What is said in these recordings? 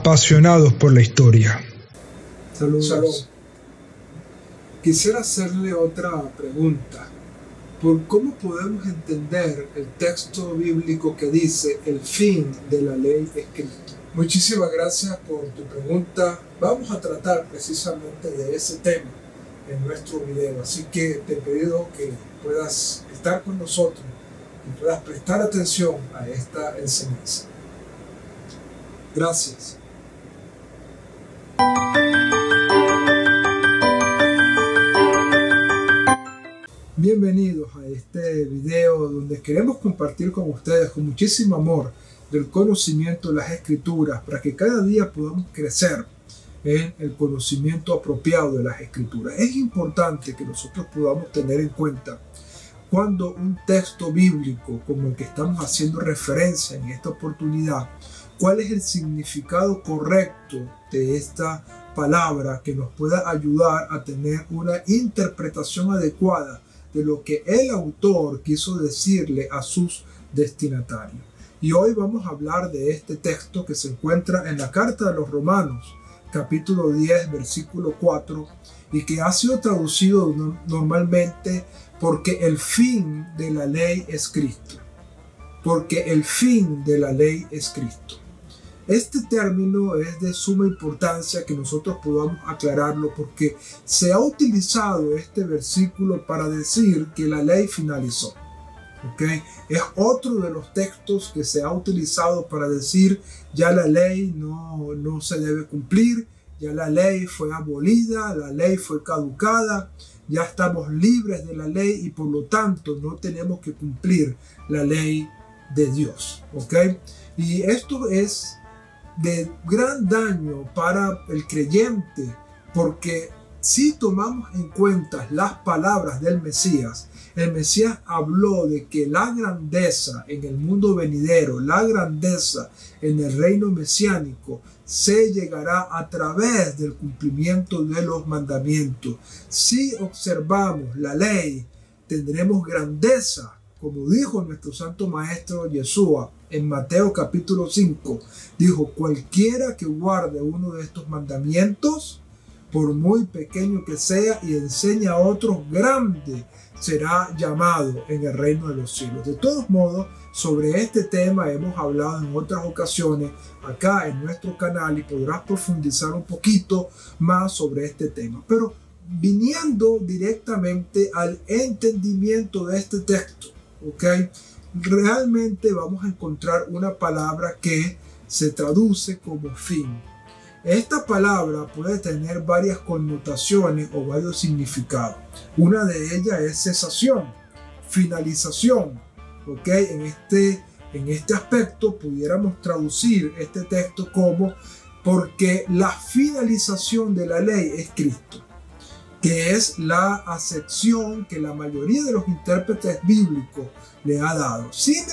apasionados por la historia. Saludos. Quisiera hacerle otra pregunta. ¿Por cómo podemos entender el texto bíblico que dice el fin de la ley es Cristo? Muchísimas gracias por tu pregunta. Vamos a tratar precisamente de ese tema en nuestro video, así que te pido que puedas estar con nosotros y puedas prestar atención a esta enseñanza. Gracias. Bienvenidos a este video donde queremos compartir con ustedes con muchísimo amor del conocimiento de las Escrituras para que cada día podamos crecer en el conocimiento apropiado de las Escrituras. Es importante que nosotros podamos tener en cuenta cuando un texto bíblico como el que estamos haciendo referencia en esta oportunidad, cuál es el significado correcto de esta palabra que nos pueda ayudar a tener una interpretación adecuada de lo que el autor quiso decirle a sus destinatarios. Y hoy vamos a hablar de este texto que se encuentra en la carta de los Romanos, capítulo 10, versículo 4, y que ha sido traducido normalmente porque el fin de la ley es Cristo. Porque el fin de la ley es Cristo. Este término es de suma importancia que nosotros podamos aclararlo porque se ha utilizado este versículo para decir que la ley finalizó. ¿Okay? Es otro de los textos que se ha utilizado para decir ya la ley no se debe cumplir, ya la ley fue abolida, la ley fue caducada, ya estamos libres de la ley y por lo tanto no tenemos que cumplir la ley de Dios. ¿Okay? Y esto es de gran daño para el creyente, porque si tomamos en cuenta las palabras del Mesías, el Mesías habló de que la grandeza en el mundo venidero, la grandeza en el reino mesiánico, se llegará a través del cumplimiento de los mandamientos. Si observamos la ley, tendremos grandeza, como dijo nuestro santo maestro Yeshua en Mateo capítulo 5, dijo: cualquiera que guarde uno de estos mandamientos, por muy pequeño que sea, y enseña a otros, grande será llamado en el reino de los cielos. De todos modos, sobre este tema hemos hablado en otras ocasiones acá en nuestro canal y podrás profundizar un poquito más sobre este tema. Pero viniendo directamente al entendimiento de este texto, ¿okay? Realmente vamos a encontrar una palabra que se traduce como fin. Esta palabra puede tener varias connotaciones o varios significados. Una de ellas es cesación, finalización. ¿Okay? En este aspecto pudiéramos traducir este texto como porque la finalización de la ley es Cristo, que es la acepción que la mayoría de los intérpretes bíblicos le ha dado. Sin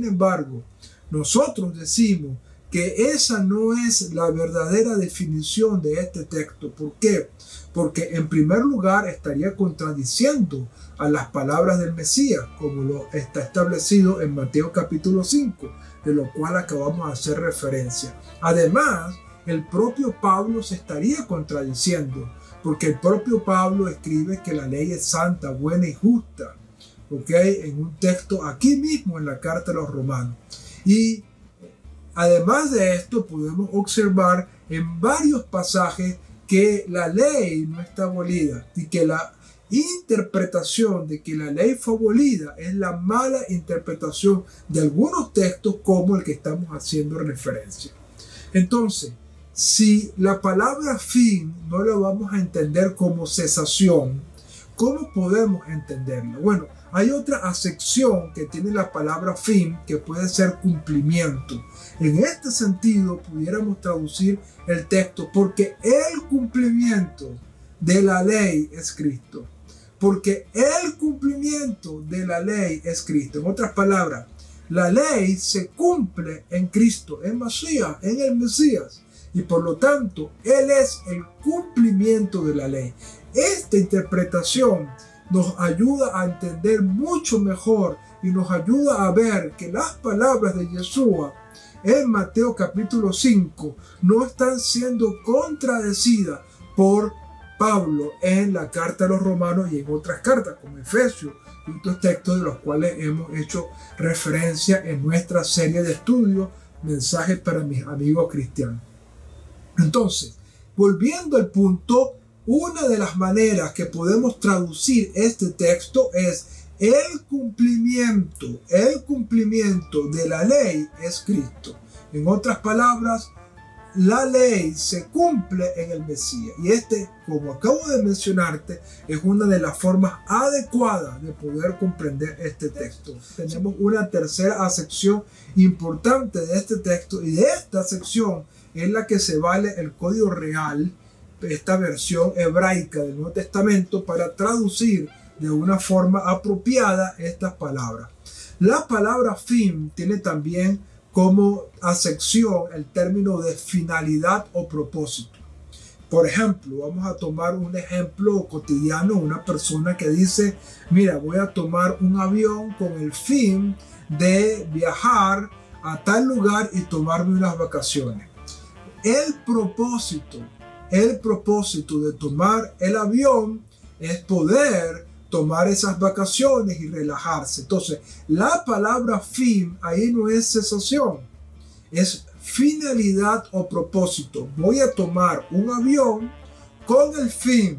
embargo, nosotros decimos que esa no es la verdadera definición de este texto. ¿Por qué? Porque en primer lugar estaría contradiciendo a las palabras del Mesías, como lo está establecido en Mateo capítulo 5, de lo cual acabamos de hacer referencia. Además, el propio Pablo se estaría contradiciendo, porque el propio Pablo escribe que la ley es santa, buena y justa, ¿okay? En un texto aquí mismo en la carta de los Romanos. Y además de esto podemos observar en varios pasajes que la ley no está abolida y que la interpretación de que la ley fue abolida es la mala interpretación de algunos textos como el que estamos haciendo referencia. Entonces, si la palabra fin no la vamos a entender como cesación, ¿cómo podemos entenderla? Bueno, hay otra acepción que tiene la palabra fin que puede ser cumplimiento. En este sentido pudiéramos traducir el texto porque el cumplimiento de la ley es Cristo. Porque el cumplimiento de la ley es Cristo. En otras palabras, la ley se cumple en Cristo, en Masías, en el Mesías. Y por lo tanto, Él es el cumplimiento de la ley. Esta interpretación nos ayuda a entender mucho mejor y nos ayuda a ver que las palabras de Yeshua en Mateo capítulo 5 no están siendo contradecidas por Pablo en la carta a los romanos y en otras cartas como Efesios y otros textos de los cuales hemos hecho referencia en nuestra serie de estudios, mensajes para mis amigos cristianos. Entonces, volviendo al punto, una de las maneras que podemos traducir este texto es el cumplimiento de la ley es Cristo. En otras palabras, la ley se cumple en el Mesías. Y como acabo de mencionarte, es una de las formas adecuadas de poder comprender este texto. Tenemos una tercera acepción importante de este texto, y de esta sección es la que se vale el Código Real, esta versión hebraica del Nuevo Testamento, para traducir de una forma apropiada estas palabras. La palabra fin tiene también como acepción el término de finalidad o propósito. Por ejemplo, vamos a tomar un ejemplo cotidiano, una persona que dice, mira, voy a tomar un avión con el fin de viajar a tal lugar y tomarme unas vacaciones. El propósito de tomar el avión es poder tomar esas vacaciones y relajarse. Entonces, la palabra fin ahí no es cesación, es finalidad o propósito. Voy a tomar un avión con el fin,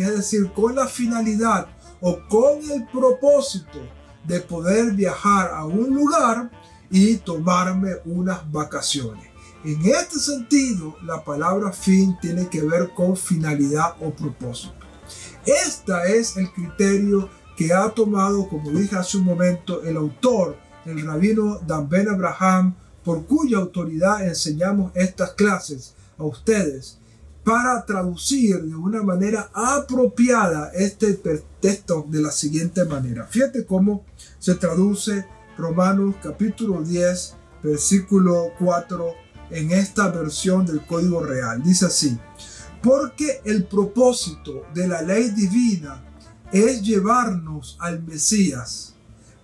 es decir, con la finalidad o con el propósito de poder viajar a un lugar y tomarme unas vacaciones. En este sentido, la palabra fin tiene que ver con finalidad o propósito. Este es el criterio que ha tomado, como dije hace un momento, el autor, el rabino Dan Ben Abraham, por cuya autoridad enseñamos estas clases a ustedes, para traducir de una manera apropiada este texto de la siguiente manera. Fíjate cómo se traduce Romanos capítulo 10, versículo 4, en esta versión del Código Real. Dice así: porque el propósito de la ley divina es llevarnos al Mesías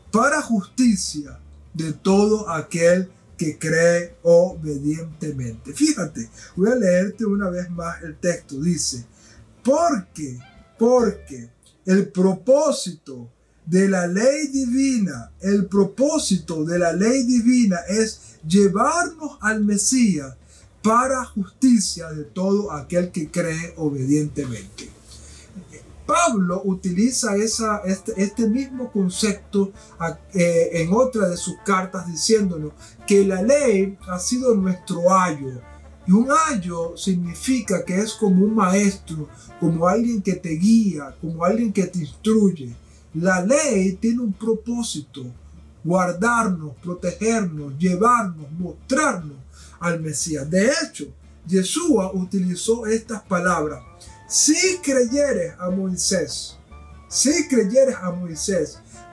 para justicia de todo aquel que cree obedientemente. Fíjate, voy a leerte una vez más el texto. Dice, porque el propósito de la ley divina, es llevarnos al Mesías para justicia de todo aquel que cree obedientemente. Pablo utiliza este mismo concepto en otra de sus cartas, diciéndonos que la ley ha sido nuestro ayo. Y un ayo significa que es como un maestro, como alguien que te guía, como alguien que te instruye. La ley tiene un propósito: guardarnos, protegernos, llevarnos, mostrarnos al Mesías. De hecho, Yeshua utilizó estas palabras: si creyeres a Moisés,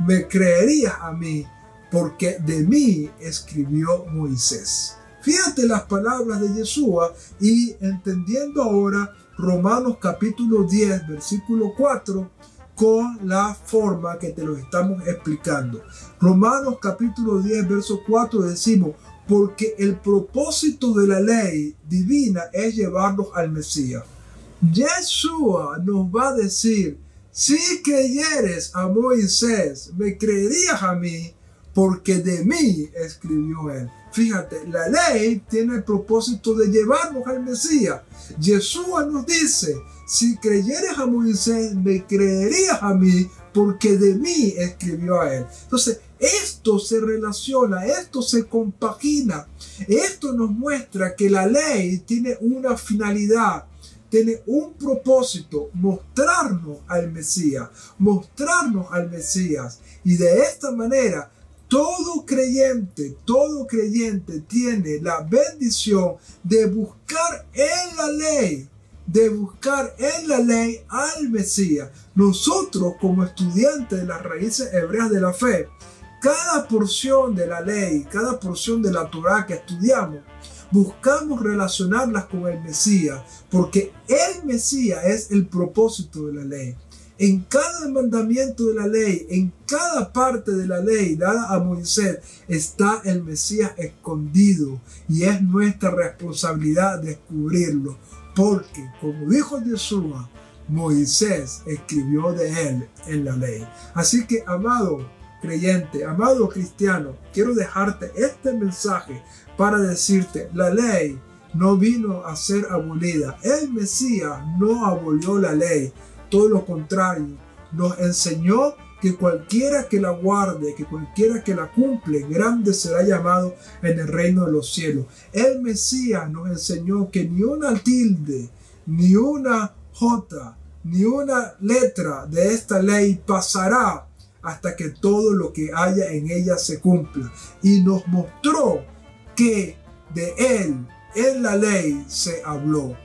me creerías a mí, porque de mí escribió Moisés. Fíjate las palabras de Yeshua, y entendiendo ahora Romanos capítulo 10, versículo 4, con la forma que te lo estamos explicando. Romanos capítulo 10, verso 4 decimos: porque el propósito de la ley divina es llevarnos al Mesías. Yeshua nos va a decir: si creyeres a Moisés, me creerías a mí, porque de mí escribió él. Fíjate, la ley tiene el propósito de llevarnos al Mesías. Yeshua nos dice: si creyeres a Moisés, me creerías a mí, porque de mí escribió a él. Entonces, esto se relaciona, esto se compagina. Esto nos muestra que la ley tiene una finalidad, tiene un propósito: mostrarnos al Mesías, Y de esta manera, todo creyente tiene la bendición de buscar en la ley, al Mesías. Nosotros, como estudiantes de las raíces hebreas de la fe, cada porción de la ley, cada porción de la Torá que estudiamos, buscamos relacionarlas con el Mesías, porque el Mesías es el propósito de la ley. En cada mandamiento de la ley, en cada parte de la ley dada a Moisés, está el Mesías escondido y es nuestra responsabilidad descubrirlo, porque, como dijo Yeshua, Moisés escribió de él en la ley. Así que, amado creyente, amado cristiano, quiero dejarte este mensaje para decirte: la ley no vino a ser abolida. El Mesías no abolió la ley. Todo lo contrario, nos enseñó que cualquiera que la guarde, que cualquiera que la cumple, grande será llamado en el reino de los cielos. El Mesías nos enseñó que ni una tilde, ni una jota, ni una letra de esta ley pasará hasta que todo lo que haya en ella se cumpla. Y nos mostró que de él en la ley se habló,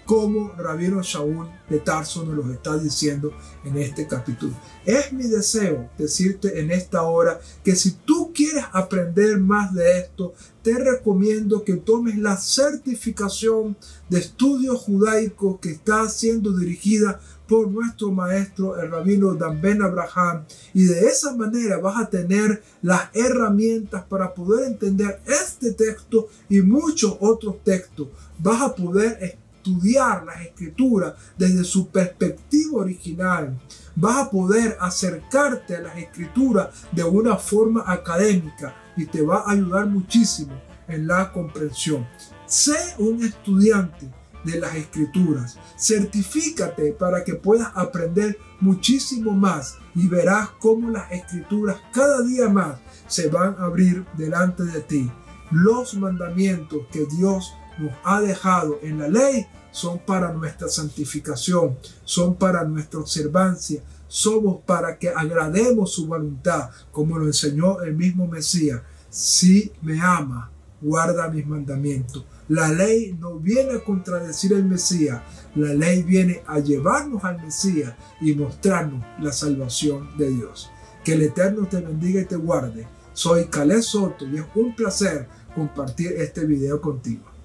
como Rabino Shaul de Tarso nos lo está diciendo en este capítulo. Es mi deseo decirte en esta hora que si tú quieres aprender más de esto, te recomiendo que tomes la certificación de estudio judaico que está siendo dirigida por nuestro maestro, el Rabino Dan Ben Abraham, y de esa manera vas a tener las herramientas para poder entender este texto y muchos otros textos. Vas a poder estudiar las escrituras desde su perspectiva original. Vas a poder acercarte a las escrituras de una forma académica y te va a ayudar muchísimo en la comprensión. Sé un estudiante de las escrituras. Certifícate para que puedas aprender muchísimo más y verás cómo las escrituras cada día más se van a abrir delante de ti. Los mandamientos que Dios nos ha dejado en la ley son para nuestra santificación, son para nuestra observancia, somos para que agrademos su voluntad, como lo enseñó el mismo Mesías. Si me ama, guarda mis mandamientos. La ley no viene a contradecir al Mesías, la ley viene a llevarnos al Mesías y mostrarnos la salvación de Dios. Que el Eterno te bendiga y te guarde. Soy Caleb Soto y es un placer compartir este video contigo.